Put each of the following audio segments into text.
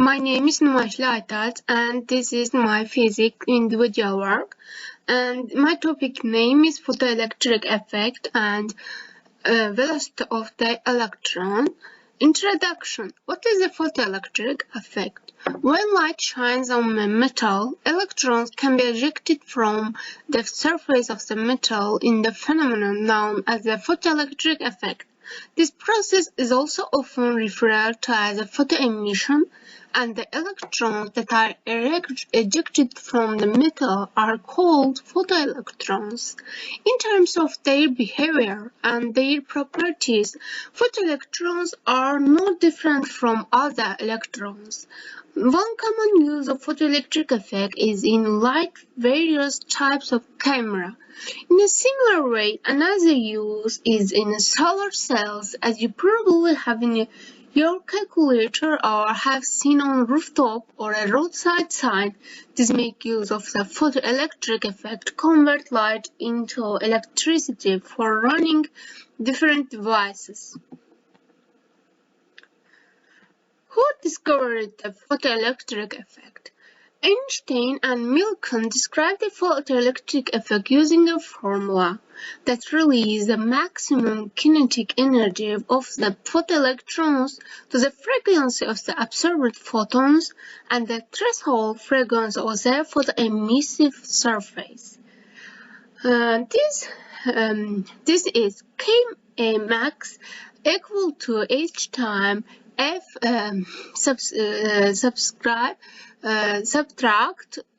My name is Untitled, and this is my physics individual work. And my topic name is Photoelectric Effect and Velocity of the Electron. Introduction. What is a photoelectric effect? When light shines on a metal, electrons can be ejected from the surface of the metal in the phenomenon known as the photoelectric effect. This process is also often referred to as a photoemission, and the electrons that are ejected from the metal are called photoelectrons. In terms of their behavior and their properties, photoelectrons are no different from other electrons. One common use of photoelectric effect is in light various types of camera. In a similar way, another use is in solar cells, as you probably have in your calculator or have seen on a rooftop or a roadside sign. This makes use of the photoelectric effect to convert light into electricity for running different devices. Who discovered the photoelectric effect? Einstein and Milken described the photoelectric effect using a formula that releases the maximum kinetic energy of the photoelectrons to the frequency of the absorbed photons and the threshold frequency of the photoemissive surface. This is K max equal to H time F subtract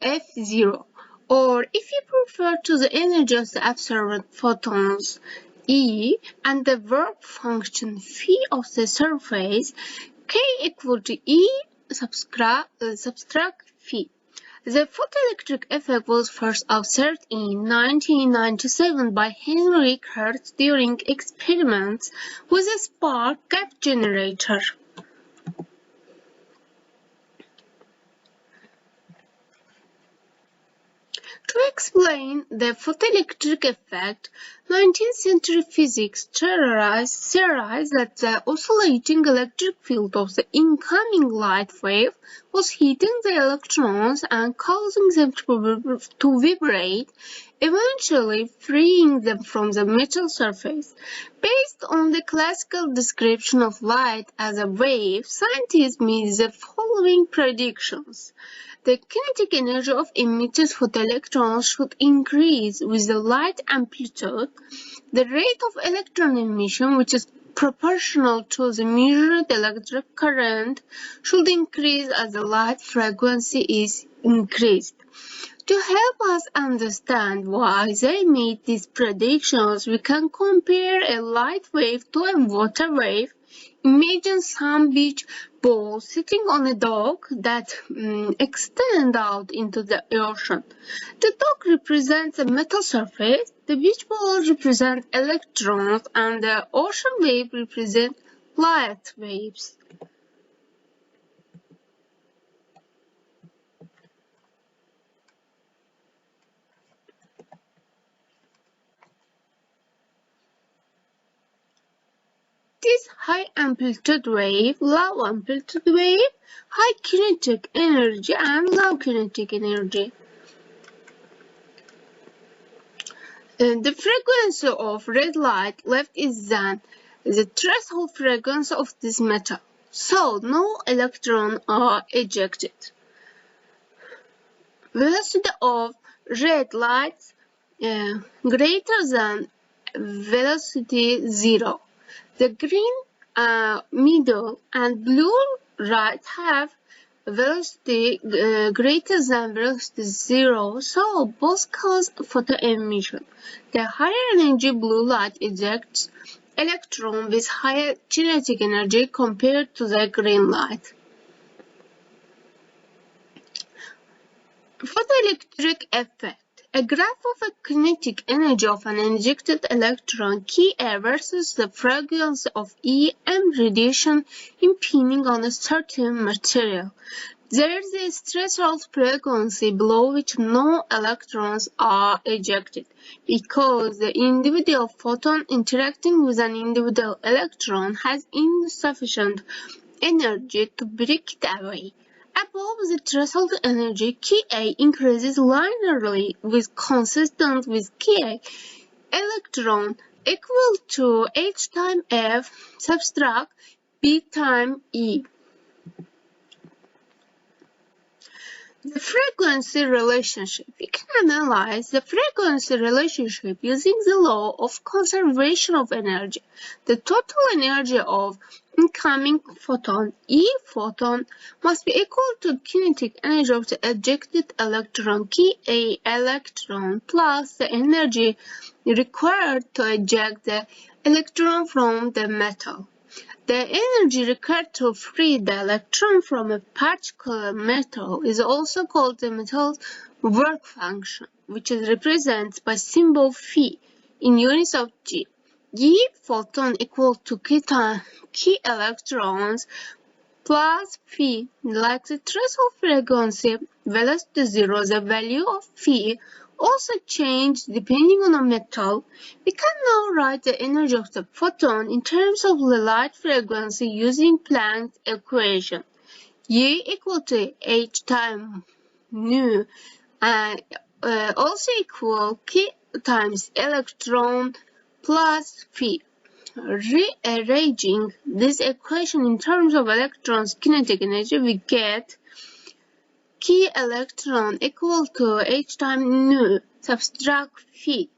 F0, or if you prefer to the energy of the absorbed photons E and the work function phi of the surface K equal to E subtract phi. The photoelectric effect was first observed in 1997 by Henry Hertz during experiments with a spark gap generator. To explain the photoelectric effect, 19th century physics theorized that the oscillating electric field of the incoming light wave was heating the electrons and causing them to vibrate, eventually freeing them from the metal surface. Based on the classical description of light as a wave, scientists made the following predictions. The kinetic energy of emitted photoelectrons should increase with the light amplitude. The rate of electron emission, which is proportional to the measured electric current, should increase as the light frequency is increased. To help us understand why they made these predictions, we can compare a light wave to a water wave. Imagine some beach balls sitting on a dock that extend out into the ocean. The dock represents a metal surface, the beach balls represent electrons, and the ocean wave represents light waves. This high amplitude wave, low amplitude wave, high kinetic energy and low kinetic energy. The frequency of red light left is than the threshold frequency of this metal, so no electrons are ejected. Velocity of red light greater than velocity 0. The green, middle, and blue light have velocity greater than velocity 0, so both cause photoemission. The higher energy blue light ejects electrons with higher kinetic energy compared to the green light. Photoelectric effect. A graph of a kinetic energy of an injected electron K versus the frequency of EM radiation impinging on a certain material. There is a threshold frequency below which no electrons are ejected, because the individual photon interacting with an individual electron has insufficient energy to break it away. Above the threshold energy, Ka increases linearly with consistent with Ka electron equal to H times F subtract B times E. The frequency relationship. We can analyze the frequency relationship using the law of conservation of energy. The total energy of incoming photon, E photon, must be equal to kinetic energy of the ejected electron, Ka electron, plus the energy required to eject the electron from the metal. The energy required to free the electron from a particular metal is also called the metal's work function, which is represented by symbol phi in units of G. G photon equal to key electrons plus phi. Like the threshold frequency velocity 0, the value of phi also changes depending on a metal. We can now write the energy of the photon in terms of the light frequency using Planck's equation. E equal to h times nu and also equal k times electron plus phi. Rearranging this equation in terms of electrons' kinetic energy, we get K electron equal to h times nu subtract phi.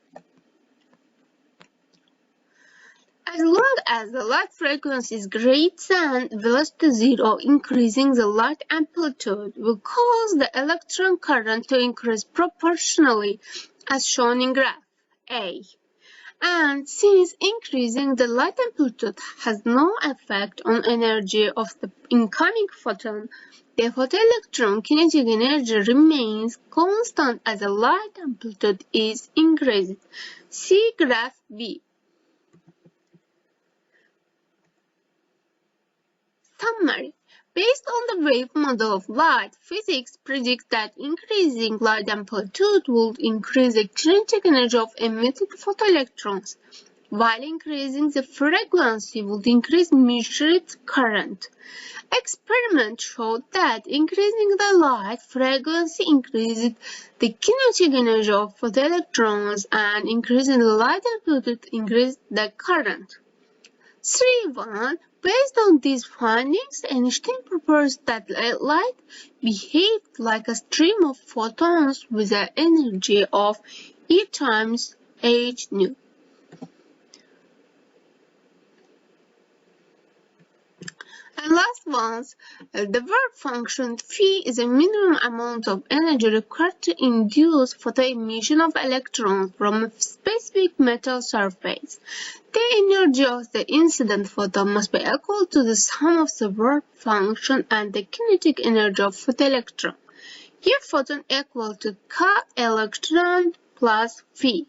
As long as the light frequency is greater than velocity 0, increasing the light amplitude will cause the electron current to increase proportionally, as shown in graph A. And since increasing the light amplitude has no effect on energy of the incoming photon, the photoelectron kinetic energy remains constant as the light amplitude is increased. See graph B. Summary. Based on the wave model of light, physics predicts that increasing light amplitude would increase the kinetic energy of emitted photoelectrons, while increasing the frequency would increase measured current. Experiments showed that increasing the light frequency increased the kinetic energy of photoelectrons and increasing the light amplitude increased the current. 3.1. Based on these findings, Einstein proposed that light behaved like a stream of photons with an energy of E times h nu. And last one, the work function phi is a minimum amount of energy required to induce photoemission of electrons from a specific metal surface. The energy of the incident photon must be equal to the sum of the work function and the kinetic energy of photoelectron. Here photon equal to k electron plus phi.